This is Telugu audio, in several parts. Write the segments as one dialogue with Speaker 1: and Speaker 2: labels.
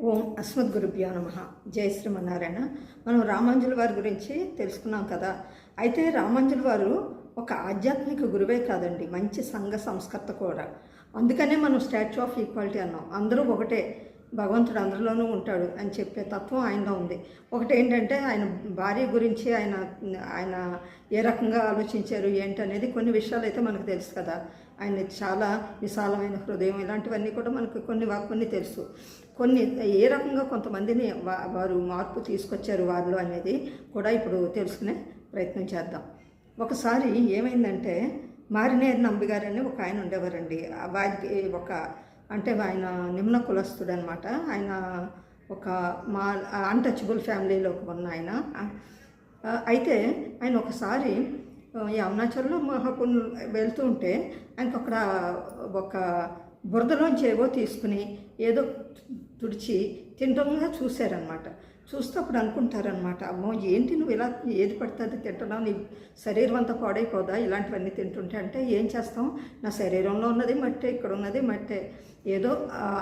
Speaker 1: ఓం అస్మద్గురుభ్యో నమః. జై శ్రీమన్నారాయణ. మనం రామాంజుల వారి గురించి తెలుసుకున్నాం కదా. అయితే రామాంజుల వారు ఒక ఆధ్యాత్మిక గురువే కాదండి, మంచి సంఘ సంస్కర్త కూడా. అందుకనే మనం స్టాచ్యూ ఆఫ్ ఈక్వాలిటీ అన్నాం. అందరూ ఒకటే, భగవంతుడు అందరిలోనూ ఉంటాడు అని చెప్పే తత్వం ఆయనలో ఉంది. ఒకటి ఏంటంటే ఆయన భార్య గురించి ఆయన ఆయన ఏ రకంగా ఆలోచించారు ఏంటి అనేది కొన్ని విషయాలు అయితే మనకు తెలుసు కదా. ఆయన చాలా విశాలమైన హృదయం, ఇలాంటివన్నీ కూడా మనకు కొన్ని తెలుసు. కొన్ని ఏ రకంగా కొంతమందిని వారు మార్పు తీసుకొచ్చారు వారిలో అనేది కూడా ఇప్పుడు తెలుసుకునే ప్రయత్నం చేద్దాం. ఒకసారి ఏమైందంటే, మారినేరు నంబిగారు అని ఒక ఆయన ఉండేవారండి. వారికి ఆయన నిమ్న కులస్తుడు అనమాట. ఆయన ఒక అన్టచబుల్ ఫ్యామిలీలోకి ఉన్న ఆయన. అయితే ఆయన ఒకసారి యమునాచల్లో మహాపుణ్యం వెళ్తూ ఉంటే ఆయనకు అక్కడ ఒక బురదలోంచి ఏవో తీసుకుని ఏదో తుడిచి తింటంగా చూశారనమాట. చూస్తే అప్పుడు అనుకుంటారనమాట, అమ్మో ఏంటి నువ్వు ఇలా ఏది పడుతుంది తింటున్నావు, నీ శరీరం అంతా పాడైపోదా ఇలాంటివన్నీ తింటుంటే. అంటే ఏం చేస్తాం, నా శరీరంలో ఉన్నది మట్టే, ఇక్కడ ఉన్నది మట్టే, ఏదో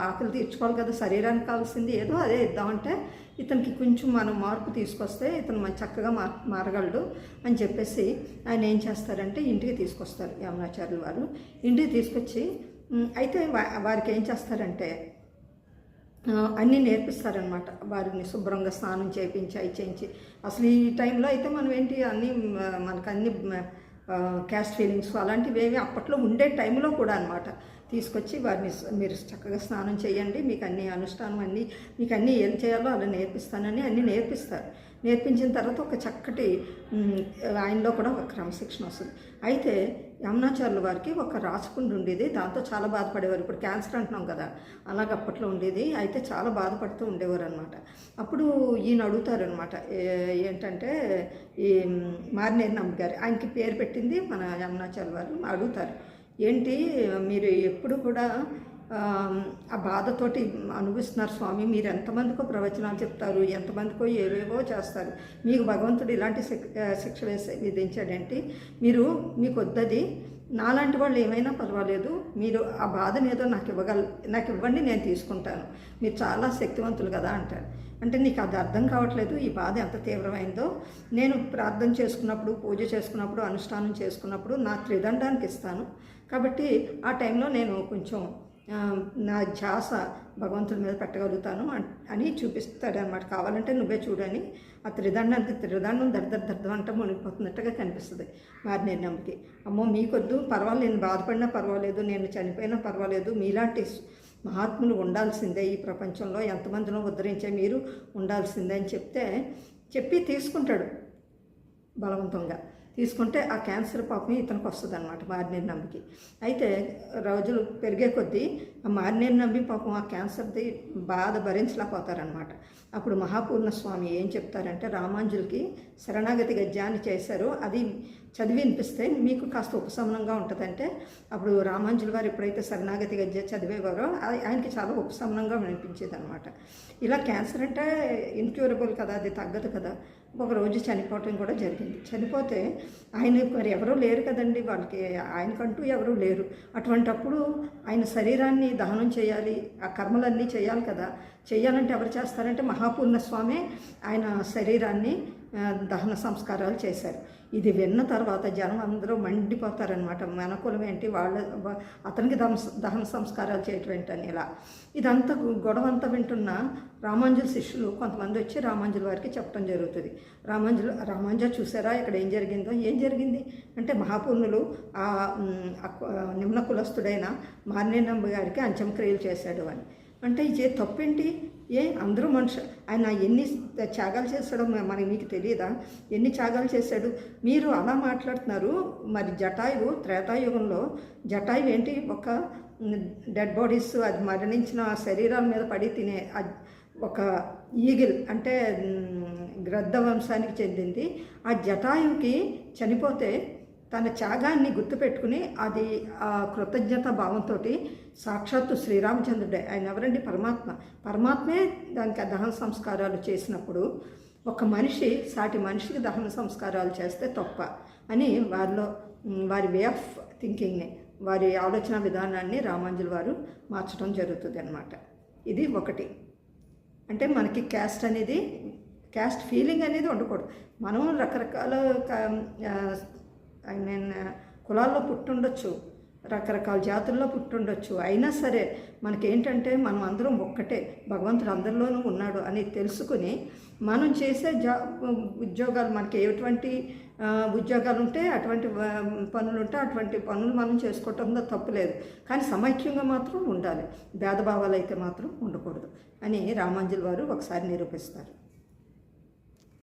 Speaker 1: ఆకలి తీర్చుకోవాలి కదా, శరీరానికి కావాల్సింది ఏదో అదే ఇద్దామంటే ఇతనికి కొంచెం మనం మార్పు తీసుకొస్తే ఇతను చక్కగా మారగలడు అని చెప్పేసి ఆయన ఏం చేస్తారంటే ఇంటికి తీసుకొస్తారు యమునాచార్యులు వారు. ఇంటికి తీసుకొచ్చి అయితే వారికి ఏం చేస్తారంటే అన్నీ నేర్పిస్తారనమాట. వారిని శుభ్రంగా స్నానం చేయించి అసలు ఈ టైంలో అయితే మనం ఏంటి అన్నీ మనకు అన్ని క్యాస్ట్ ఫీలింగ్స్ అలాంటివి ఏవి అప్పట్లో ఉండే టైంలో కూడా అనమాట. తీసుకొచ్చి వారిని మీరు చక్కగా స్నానం చేయండి, మీకు అన్ని అనుష్ఠానం అన్నీ మీకు అన్నీ ఏం చేయాలో అలా నేర్పిస్తానని అన్నీ నేర్పిస్తారు. నేర్పించిన తర్వాత ఒక చక్కటి ఆయనలో కూడా ఒక క్రమశిక్షణ వస్తుంది. అయితే యమునాచార్యుల వారికి ఒక రాచకుండు ఉండేది, దాంతో చాలా బాధపడేవారు. ఇప్పుడు క్యాన్సర్ అంటున్నాం కదా, అలాగ అప్పట్లో ఉండేది. అయితే చాలా బాధపడుతూ ఉండేవారు అనమాట. అప్పుడు ఈయన అడుగుతారనమాట, ఏంటంటే ఈ మారినేరు నంబిగారు, ఆయనకి పేరు పెట్టింది మన యమునాచార్యుల వారు. అడుగుతారు, ఏంటి మీరు ఎప్పుడు కూడా ఆ బాధతోటి అనుభవిస్తున్నారు స్వామి, మీరు ఎంతమందికో ప్రవచనాలు చెప్తారు, ఎంతమందికో ఏవేవో చేస్తారు, మీకు భగవంతుడు ఇలాంటి శిక్ష విధించాడేంటి, మీకు వద్దది, నాలాంటి వాళ్ళు ఏమైనా పర్వాలేదు, మీరు ఆ బాధను ఏదో నాకు ఇవ్వండి, నేను తీసుకుంటాను, మీరు చాలా శక్తివంతులు కదా అంటారు. అంటే నీకు అది అర్థం కావట్లేదు, ఈ బాధ ఎంత తీవ్రమైందో. నేను ప్రార్థన చేసుకున్నప్పుడు, పూజ చేసుకున్నప్పుడు, అనుష్ఠానం చేసుకున్నప్పుడు నా త్రిదండానికి ఇస్తాను, కాబట్టి ఆ టైంలో నేను కొంచెం నా ధ్యాస భగవంతుడి మీద పెట్టగలుగుతాను అని చూపిస్తాడనమాట. కావాలంటే నువ్వే చూడని ఆ త్రిదండం దర్దం అంటే మునిగిపోతున్నట్టుగా కనిపిస్తుంది మారినేరు నంబికి. అమ్మో మీకొద్దు, పర్వాలేదు, నేను బాధపడినా పర్వాలేదు, నేను చనిపోయినా పర్వాలేదు, మీలాంటి మహాత్ములు ఉండాల్సిందే ఈ ప్రపంచంలో, ఎంతమందినో ఉద్ధరించే మీరు ఉండాల్సిందే అని చెప్పి తీసుకుంటాడు. బలవంతంగా తీసుకుంటే ఆ క్యాన్సర్ పాపం ఇతనికి వస్తుంది అనమాట మారినేరు నంబికి. అయితే రోజులు పెరిగే కొద్దీ ఆ మారినేరు నంబి పాపం ఆ క్యాన్సర్ది బాధ భరించలేకపోతారనమాట. అప్పుడు మహాపూర్ణ స్వామి ఏం చెప్తారంటే, రామాంజులకి శరణాగతి గద్యాన్ని చేశారు, అది చదివి వినిపిస్తే మీకు కాస్త ఉపశమనంగా ఉంటుందంటే, అప్పుడు రామాంజుల వారు ఎప్పుడైతే శరణాగతి గద్య చదివేవారో ఆయనకి చాలా ఉపశమనంగా వినిపించేది అనమాట. ఇలా క్యాన్సర్ అంటే ఇన్క్యూరబుల్ కదా, అది తగ్గదు కదా. ఒకరోజు చనిపోవటం కూడా జరిగింది. చనిపోతే ఆయన మరి ఎవరూ లేరు కదండి, వాళ్ళకి ఆయనకంటూ ఎవరూ లేరు. అటువంటప్పుడు ఆయన శరీరాన్ని దహనం చేయాలి, ఆ కర్మలన్నీ చేయాలి కదా. చేయాలంటే ఎవరు చేస్తారంటే మహాపూర్ణ స్వామి ఆయన శరీరాన్ని దహన సంస్కారాలు చేశారు. ఇది విన్న తర్వాత జనం అందరూ మండిపోతారనమాట. మన కులం ఏంటి, అతనికి దహన సంస్కారాలు చేయటం ఏంటని. ఇలా ఇదంతా గొడవ అంతా వింటున్న రామాంజుల శిష్యులు కొంతమంది వచ్చి రామాంజుల వారికి చెప్పడం జరుగుతుంది. రామాంజ చూసారా ఇక్కడ ఏం జరిగింది అంటే, మహాపూర్ణులు ఆ నిమ్న కులస్తుడైన మారినేరు నంబిగారికి అంత్యక్రియలు చేశాడు అని. అంటే ఇది తప్పేంటి, అందరూ మనుషులు, ఆయన ఎన్ని త్యాగాలు చేశాడో మీకు తెలియదా, ఎన్ని త్యాగాలు చేశాడు, మీరు అలా మాట్లాడుతున్నారు. మరి జటాయువు త్రేతాయుగంలో జటాయువు ఏంటి, ఒక డెడ్ బాడీస్, అది మరణించిన శరీరాల మీద పడి తినే ఒక ఈగిల్ అంటే గ్రద్ద వంశానికి చెందింది. ఆ జటాయువుకి చనిపోతే తన త్యాగాన్ని గుర్తుపెట్టుకుని అది ఆ కృతజ్ఞత భావంతో సాక్షాత్తు శ్రీరామచంద్రుడే, ఆయన ఎవరండి, పరమాత్మే దానికి దహన సంస్కారాలు చేసినప్పుడు ఒక మనిషి సాటి మనిషికి దహన సంస్కారాలు చేస్తే తప్ప అని వారి వే ఆఫ్ థింకింగ్ని, వారి ఆలోచన విధానాన్ని రామాంజుల వారు మార్చడం జరుగుతుంది అన్నమాట. ఇది ఒకటి. అంటే మనకి క్యాస్ట్ ఫీలింగ్ అనేది ఉండకూడదు. మనం రకరకాల ఐ మీన్ కులాల్లో పుట్టుండొచ్చు, రకరకాల జాతుల్లో పుట్టుండొచ్చు. అయినా సరే మనకేంటంటే మనం అందరం ఒక్కటే, భగవంతుడు అందరిలోనూ ఉన్నాడు అని తెలుసుకుని మనం చేసే ఉద్యోగాలు, మనకి ఎటువంటి ఉద్యోగాలు ఉంటే అటువంటి పనులు ఉంటే అటువంటి పనులు మనం చేసుకోవటంలో తప్పులేదు. కానీ సమైక్యంగా మాత్రం ఉండాలి, భేదభావాలు అయితే మాత్రం ఉండకూడదు అని రామాంజుల వారు ఒకసారి నిరూపిస్తారు.